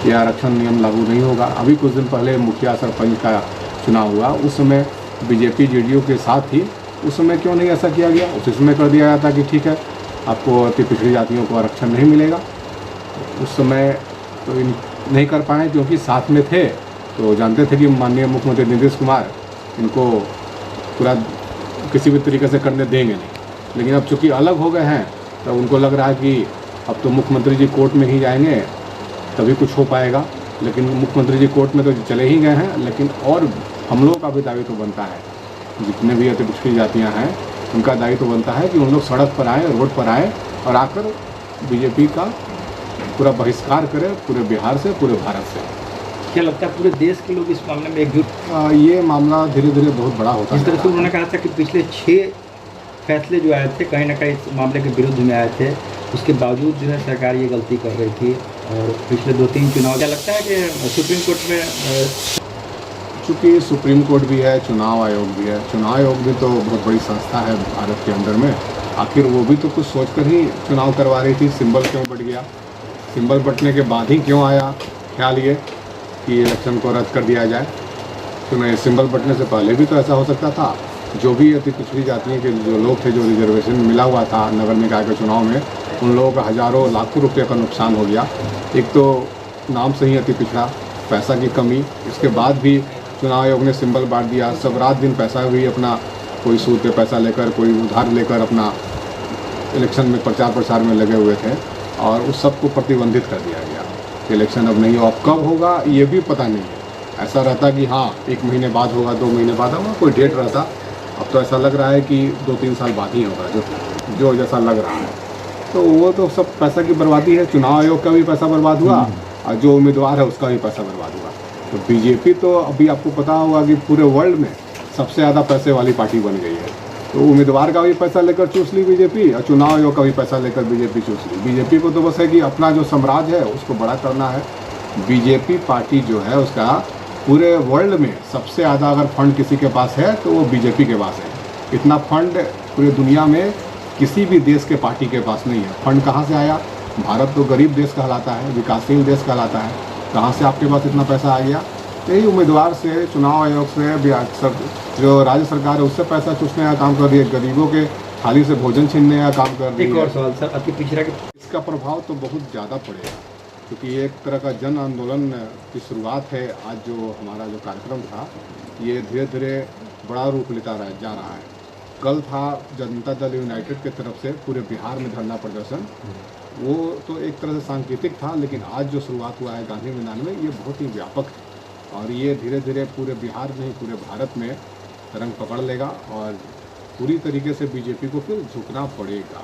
ये आरक्षण नियम लागू नहीं होगा। अभी कुछ दिन पहले मुखिया सरपंच का चुनाव हुआ, उस समय बीजेपी जेडीयू के साथ ही, उस समय क्यों नहीं ऐसा किया गया? उस समय कर दिया जाता कि ठीक है, आपको अति पिछड़ी जातियों को आरक्षण नहीं मिलेगा। उस समय तो नहीं कर पाए क्योंकि साथ में थे, तो जानते थे कि माननीय मुख्यमंत्री नीतीश कुमार इनको पूरा किसी भी तरीके से करने देंगे नहीं। लेकिन अब चूँकि अलग हो गए हैं, तो उनको लग रहा है कि अब तो मुख्यमंत्री जी कोर्ट में ही जाएंगे तभी कुछ हो पाएगा। लेकिन मुख्यमंत्री जी कोर्ट में तो चले ही गए हैं, लेकिन और हम लोगों का भी दायित्व बनता है, जितने भी अति पिछड़ी जातियाँ हैं उनका दायित्व बनता है कि उन लोग सड़क पर आएँ, रोड पर आएँ और आकर बीजेपी का पूरा बहिष्कार करें, पूरे बिहार से, पूरे भारत से। क्या लगता है पूरे देश के लोग इस मामले में एकजुट? ये मामला धीरे धीरे बहुत बड़ा होता है। जिस तरह से उन्होंने कहा था कि पिछले 6 फैसले जो आए थे कहीं ना कहीं इस मामले के विरुद्ध में आए थे, उसके बावजूद जो है सरकार ये गलती कर रही थी। और पिछले 2-3 चुनाव, क्या लगता है कि सुप्रीम कोर्ट में, चूँकि सुप्रीम कोर्ट भी है, चुनाव आयोग भी है, चुनाव आयोग भी तो बहुत बड़ी संस्था है भारत के अंदर में, आखिर वो भी तो कुछ सोचकर ही चुनाव करवा रही थी। सिंबल क्यों बट गया? सिंबल बटने के बाद ही क्यों आया ख्याल ये कि इलेक्शन को रद्द कर दिया जाए? तो सिंबल बटने से पहले भी तो ऐसा हो सकता था। जो भी अति पिछड़ी जातियों के जो लोग थे, जो रिजर्वेशन मिला हुआ था नगर निकाय के चुनाव में, उन लोगों का हज़ारों लाखों रुपये का नुकसान हो गया। एक तो नाम से ही अति पिछड़ा, पैसा की कमी, इसके बाद भी चुनाव आयोग ने सिंबल बांट दिया। सब रात दिन पैसा भी अपना, कोई सूद पे पैसा लेकर, कोई उधार लेकर अपना इलेक्शन में प्रचार प्रसार में लगे हुए थे, और उस सब को प्रतिबंधित कर दिया गया। इलेक्शन अब नहीं हो, अब कब होगा ये भी पता नहीं है। ऐसा रहता कि हाँ 1 महीने बाद होगा, 2 महीने बाद होगा, कोई डेट रहता। अब तो ऐसा लग रहा है कि 2-3 साल बाद ही होगा, जो जैसा लग रहा है। तो वो तो सब पैसा की बर्बादी है। चुनाव आयोग का भी पैसा बर्बाद हुआ और जो उम्मीदवार है उसका भी पैसा बर्बाद हुआ। तो बीजेपी तो अभी आपको पता होगा कि पूरे वर्ल्ड में सबसे ज़्यादा पैसे वाली पार्टी बन गई है। तो उम्मीदवार का भी पैसा लेकर चूस ली बीजेपी, और चुनाव आयोग का भी पैसा लेकर बीजेपी चूस ली। बीजेपी को तो बस है कि अपना जो साम्राज्य है उसको बड़ा करना है। बीजेपी पार्टी जो है उसका पूरे वर्ल्ड में सबसे ज़्यादा अगर फंड किसी के पास है तो वो बीजेपी के पास है। इतना फंड पूरी दुनिया में किसी भी देश के पार्टी के पास नहीं है। फंड कहाँ से आया? भारत तो गरीब देश कहलाता है, विकासशील देश कहलाता है, कहाँ से आपके पास इतना पैसा आ गया? यही उम्मीदवार से, चुनाव आयोग से, जो राज्य सरकार है उससे पैसा चूसने का काम कर रही है, गरीबों के थाली से भोजन छीनने का काम कर रही है। एक और सवाल सर, अति पिछड़ा के इसका प्रभाव तो बहुत ज़्यादा पड़ेगा, क्योंकि एक तरह का जन आंदोलन की शुरुआत है। आज जो हमारा जो कार्यक्रम था ये धीरे धीरे बड़ा रूप लेता जा रहा है। कल था जनता दल यूनाइटेड की तरफ से पूरे बिहार में धरना प्रदर्शन, वो तो एक तरह से सांकेतिक था, लेकिन आज जो शुरुआत हुआ है गांधी मैदान में, ये बहुत ही व्यापक है और ये धीरे धीरे पूरे बिहार में, पूरे भारत में रंग पकड़ लेगा और पूरी तरीके से बीजेपी को फिर झुकना पड़ेगा।